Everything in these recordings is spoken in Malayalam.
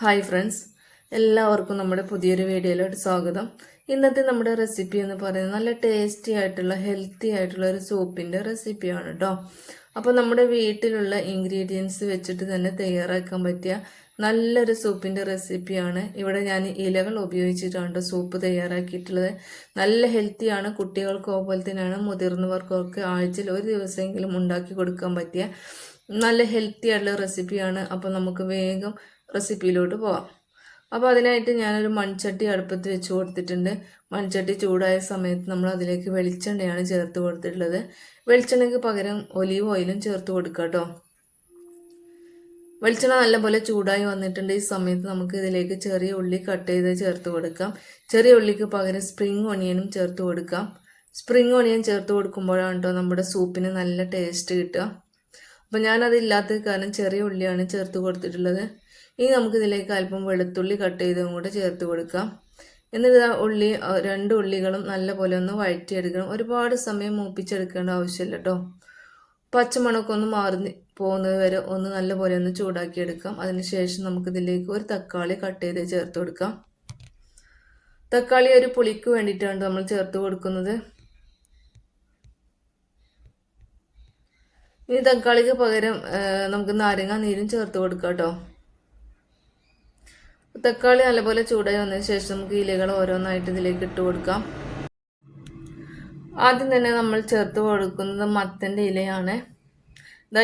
ഹായ് ഫ്രണ്ട്സ്, എല്ലാവർക്കും നമ്മുടെ പുതിയൊരു വീഡിയോയിലോട്ട് സ്വാഗതം. ഇന്നത്തെ നമ്മുടെ റെസിപ്പി എന്ന് പറയുന്നത് നല്ല ടേസ്റ്റി ആയിട്ടുള്ള ഹെൽത്തി ആയിട്ടുള്ള ഒരു സൂപ്പിൻ്റെ റെസിപ്പിയാണ് കേട്ടോ. അപ്പോൾ നമ്മുടെ വീട്ടിലുള്ള ഇൻഗ്രീഡിയൻസ് വെച്ചിട്ട് തന്നെ തയ്യാറാക്കാൻ പറ്റിയ നല്ലൊരു സൂപ്പിൻ്റെ റെസിപ്പിയാണ്. ഇവിടെ ഞാൻ ഇലകൾ ഉപയോഗിച്ചിട്ടാണ് സൂപ്പ് തയ്യാറാക്കിയിട്ടുള്ളത്. നല്ല ഹെൽത്തിയാണ്. കുട്ടികൾക്കോ പോലെ തന്നെയാണ് മുതിർന്നവർക്കൊക്കെ ആഴ്ചയിൽ ഒരു ദിവസമെങ്കിലും ഉണ്ടാക്കി കൊടുക്കാൻ പറ്റിയ നല്ല ഹെൽത്തി ആയിട്ടുള്ള റെസിപ്പിയാണ്. അപ്പോൾ നമുക്ക് വേഗം റെസിപ്പിയിലോട്ട് പോവാം. അപ്പോൾ അതിനായിട്ട് ഞാനൊരു മൺചട്ടി അടുപ്പത്ത് വെച്ച് കൊടുത്തിട്ടുണ്ട്. മൺചട്ടി ചൂടായ സമയത്ത് നമ്മൾ അതിലേക്ക് വെളിച്ചെണ്ണയാണ് ചേർത്ത് കൊടുത്തിട്ടുള്ളത്. വെളിച്ചെണ്ണയ്ക്ക് പകരം ഒലീവ് ഓയിലും ചേർത്ത് കൊടുക്കുക കേട്ടോ. വെളിച്ചെണ്ണ നല്ലപോലെ ചൂടായി വന്നിട്ടുണ്ട്. ഈ സമയത്ത് നമുക്ക് ഇതിലേക്ക് ചെറിയ ഉള്ളി കട്ട് ചെയ്ത് ചേർത്ത് കൊടുക്കാം. ചെറിയ ഉള്ളിക്ക് പകരം സ്പ്രിംഗ് ഓണിയനും ചേർത്ത് കൊടുക്കാം. സ്പ്രിംഗ് ഓണിയൻ ചേർത്ത് കൊടുക്കുമ്പോഴാണ് കേട്ടോ നമ്മുടെ സൂപ്പിന് നല്ല ടേസ്റ്റ് കിട്ടുക. അപ്പോൾ ഞാനതില്ലാത്ത കാരണം ചെറിയ ഉള്ളിയാണ് ചേർത്ത് കൊടുത്തിട്ടുള്ളത്. ഇനി നമുക്കിതിലേക്ക് അല്പം വെളുത്തുള്ളി കട്ട് ചെയ്തും കൂടെ ചേർത്ത് കൊടുക്കാം. എന്നിട്ട് രണ്ട് ഉള്ളികളും നല്ലപോലെ ഒന്ന് വഴറ്റിയെടുക്കണം. ഒരുപാട് സമയം മൂപ്പിച്ചെടുക്കേണ്ട ആവശ്യമില്ല കേട്ടോ. പച്ചമണമൊക്കെ ഒന്ന് മാറി പോകുന്നത് വരെ ഒന്ന് നല്ലപോലെ ഒന്ന് ചൂടാക്കിയെടുക്കാം. അതിനുശേഷം നമുക്കിതിലേക്ക് ഒരു തക്കാളി കട്ട് ചെയ്ത് ചേർത്ത് കൊടുക്കാം. തക്കാളി ഒരു പുളിക്ക് വേണ്ടിയിട്ടാണ് നമ്മൾ ചേർത്ത് കൊടുക്കുന്നത്. ഇനി തക്കാളിക്ക് പകരം നമുക്ക് നാരങ്ങ നീരും ചേർത്ത് കൊടുക്കാം കേട്ടോ. തക്കാളി നല്ലപോലെ ചൂടായി വന്നതിന് ശേഷം നമുക്ക് ഇലകൾ ഓരോന്നായിട്ട് ഇതിലേക്ക് ഇട്ട് കൊടുക്കാം. ആദ്യം തന്നെ നമ്മൾ ചേർത്ത് കൊടുക്കുന്നത് മത്തൻ്റെ ഇലയാണ്.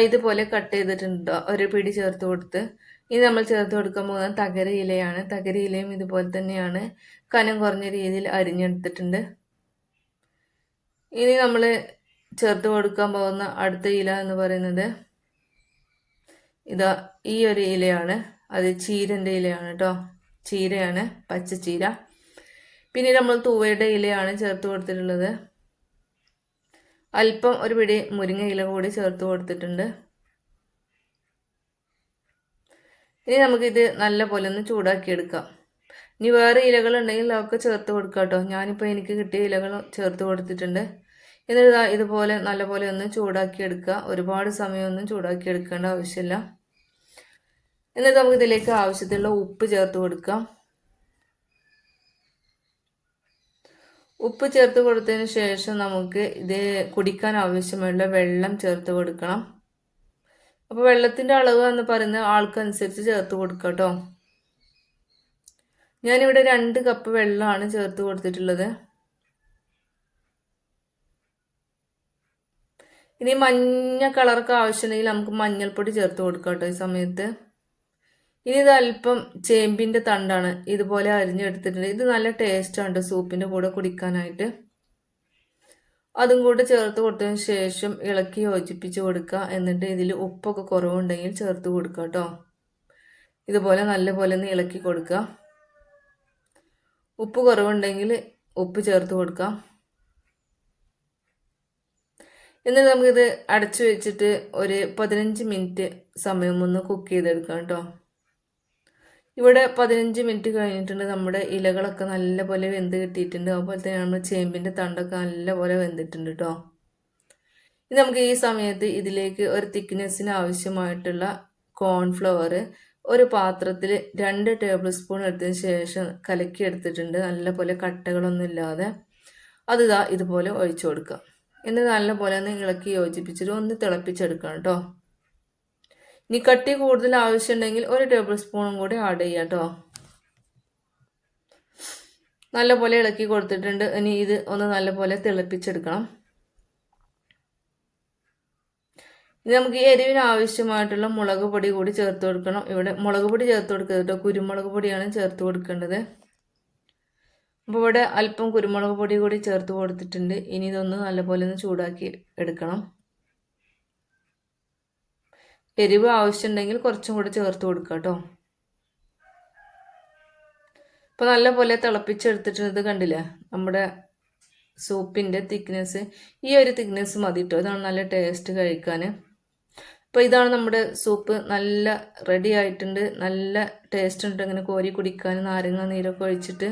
ഇതുപോലെ കട്ട് ചെയ്തിട്ടുണ്ട്, ഒരു പിടി ചേർത്ത് കൊടുത്ത്. ഇനി നമ്മൾ ചേർത്ത് കൊടുക്കാൻ പോകുന്നത് തകര ഇലയാണ്. തകര ഇലയും ഇതുപോലെ തന്നെയാണ് കനം കുറഞ്ഞ രീതിയിൽ അരിഞ്ഞെടുത്തിട്ടുണ്ട്. ഇനി നമ്മൾ ചേർത്ത് കൊടുക്കാൻ പോകുന്ന അടുത്ത ഇല എന്ന് പറയുന്നത് ഈ ഒരു ഇലയാണ്. അത് ചീരൻ്റെ ഇലയാണ് കേട്ടോ. ചീരയാണ്, പച്ചച്ചീര. പിന്നെ നമ്മൾ തൂവയുടെ ഇലയാണ് ചേർത്ത് കൊടുത്തിട്ടുള്ളത്. അല്പം ഒരു പിടി മുരിങ്ങ ഇല കൂടി ചേർത്ത് കൊടുത്തിട്ടുണ്ട്. ഇനി നമുക്കിത് നല്ല പോലെ ഒന്ന് ചൂടാക്കിയെടുക്കാം. ഇനി വേറെ ഇലകളുണ്ടെങ്കിൽ അതൊക്കെ ചേർത്ത് കൊടുക്കാം കേട്ടോ. ഞാനിപ്പോൾ എനിക്ക് കിട്ടിയ ഇലകൾ ചേർത്ത് കൊടുത്തിട്ടുണ്ട്. എന്നിട്ട് ഇതുപോലെ നല്ലപോലെ ഒന്ന് ചൂടാക്കിയെടുക്കുക. ഒരുപാട് സമയമൊന്നും ചൂടാക്കിയെടുക്കേണ്ട ആവശ്യമില്ല. എന്നിട്ട് നമുക്ക് ഇതിലേക്ക് ആവശ്യത്തിലുള്ള ഉപ്പ് ചേർത്ത് കൊടുക്കാം. ഉപ്പ് ചേർത്ത് കൊടുത്തതിന് ശേഷം നമുക്ക് ഇത് കുടിക്കാൻ ആവശ്യമുള്ള വെള്ളം ചേർത്ത് കൊടുക്കണം. അപ്പോൾ വെള്ളത്തിൻ്റെ അളവ് എന്ന് പറയുന്നത് ആൾക്കനുസരിച്ച് ചേർത്ത് കൊടുക്കുക കേട്ടോ. ഞാനിവിടെ 2 കപ്പ് വെള്ളമാണ് ചേർത്ത് കൊടുത്തിട്ടുള്ളത്. ഇനി മഞ്ഞ കളറൊക്കെ ആവശ്യമുണ്ടെങ്കിൽ നമുക്ക് മഞ്ഞൾപ്പൊടി ചേർത്ത് കൊടുക്കാം കേട്ടോ ഈ സമയത്ത്. ഇനി ഇത് അല്പം ചേമ്പിൻ്റെ തണ്ടാണ്, ഇതുപോലെ അരിഞ്ഞെടുത്തിട്ടുണ്ട്. ഇത് നല്ല ടേസ്റ്റാണ് സൂപ്പിൻ്റെ കൂടെ കുടിക്കാനായിട്ട്. അതും കൂടെ ചേർത്ത് കൊടുത്തതിന് ശേഷം ഇളക്കി യോജിപ്പിച്ച് കൊടുക്കുക. എന്നിട്ട് ഇതിൽ ഉപ്പൊക്കെ കുറവുണ്ടെങ്കിൽ ചേർത്ത് കൊടുക്കുക കേട്ടോ. ഇതുപോലെ നല്ലപോലെ ഒന്ന് ഇളക്കി കൊടുക്കുക. ഉപ്പ് കുറവുണ്ടെങ്കിൽ ഉപ്പ് ചേർത്ത് കൊടുക്കാം. എന്നിട്ട് നമുക്കിത് അടച്ചു വെച്ചിട്ട് ഒരു 15 മിനിറ്റ് സമയം ഒന്ന് കുക്ക് ചെയ്തെടുക്കാം കേട്ടോ. ഇവിടെ 15 മിനിറ്റ് കഴിഞ്ഞിട്ടുണ്ട്. നമ്മുടെ ഇലകളൊക്കെ നല്ലപോലെ വെന്ത് കിട്ടിയിട്ടുണ്ട്. അതുപോലെ തന്നെ നമ്മൾ ചേമ്പിൻ്റെ തണ്ടൊക്കെ നല്ലപോലെ വെന്തിട്ടുണ്ട് കേട്ടോ. ഇനി നമുക്ക് ഈ സമയത്ത് ഇതിലേക്ക് ഒരു തിക്നെസ്സിന് ആവശ്യമായിട്ടുള്ള കോൺഫ്ലവർ ഒരു പാത്രത്തിൽ 2 ടേബിൾ സ്പൂൺ എടുത്തതിന് ശേഷം കലക്കി എടുത്തിട്ടുണ്ട്. നല്ലപോലെ കട്ടകളൊന്നും ഇല്ലാതെ അത് ഇതുപോലെ ഒഴിച്ചു കൊടുക്കുക. എന്നിട്ട് നല്ലപോലെ ഒന്ന് ഇളക്കി യോജിപ്പിച്ചിട്ട് ഒന്ന് തിളപ്പിച്ചെടുക്കണം കേട്ടോ. ഇനി കട്ടി കൂടുതൽ ആവശ്യമുണ്ടെങ്കിൽ 1 ടേബിൾ സ്പൂണും കൂടി ആഡ് ചെയ്യാം കേട്ടോ. നല്ലപോലെ ഇളക്കി കൊടുത്തിട്ടുണ്ട്. ഇനി ഇത് ഒന്ന് നല്ലപോലെ തിളപ്പിച്ചെടുക്കണം. ഇനി നമുക്ക് എരിവിന് ആവശ്യമായിട്ടുള്ള മുളക് പൊടി കൂടി ചേർത്ത് കൊടുക്കണം. ഇവിടെ മുളക് പൊടി ചേർത്ത് കൊടുക്കരുത് കേട്ടോ, കുരുമുളക് പൊടിയാണ് ചേർത്ത് കൊടുക്കേണ്ടത്. അപ്പോൾ ഇവിടെ അല്പം കുരുമുളക് പൊടി കൂടി ചേർത്ത് കൊടുത്തിട്ടുണ്ട്. ഇനി ഇതൊന്ന് നല്ലപോലെ ഒന്ന് ചൂടാക്കി എടുക്കണം. എരിവ് ആവശ്യമുണ്ടെങ്കിൽ കുറച്ചും കൂടി ചേർത്ത് കൊടുക്കുക കേട്ടോ. ഇപ്പോൾ നല്ലപോലെ തിളപ്പിച്ചെടുത്തിട്ടുണ്ട്. ഇത് കണ്ടില്ലേ നമ്മുടെ സൂപ്പിൻ്റെ തിക്നെസ്. ഈ ഒരു തിക്നെസ് മതി കേട്ടോ. ഇതാണ് നല്ല ടേസ്റ്റ് കഴിക്കാൻ. അപ്പോൾ ഇതാണ് നമ്മുടെ സൂപ്പ്. നല്ല റെഡി ആയിട്ടുണ്ട്. നല്ല ടേസ്റ്റ് ഉണ്ട് ഇങ്ങനെ കോരി കുടിക്കാൻ, നാരങ്ങ നീരൊക്കെ ഒഴിച്ചിട്ട്.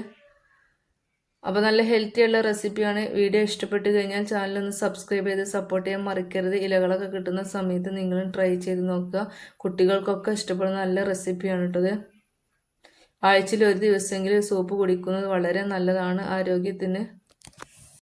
അപ്പോൾ നല്ല ഹെൽത്തി ഉള്ള റെസിപ്പിയാണ്. വീഡിയോ ഇഷ്ടപ്പെട്ട് കഴിഞ്ഞാൽ ചാനലൊന്ന് സബ്സ്ക്രൈബ് ചെയ്ത് സപ്പോർട്ട് ചെയ്യാൻ മറക്കരുത്. ഇലകളൊക്കെ കിട്ടുന്ന സമയത്ത് നിങ്ങളും ട്രൈ ചെയ്ത് നോക്കുക. കുട്ടികൾക്കൊക്കെ ഇഷ്ടപ്പെടുന്ന നല്ല റെസിപ്പിയാണ് കേട്ടത്. ആഴ്ചയിൽ ഒരു ദിവസമെങ്കിലും സൂപ്പ് കുടിക്കുന്നത് വളരെ നല്ലതാണ്, ആരോഗ്യത്തിന്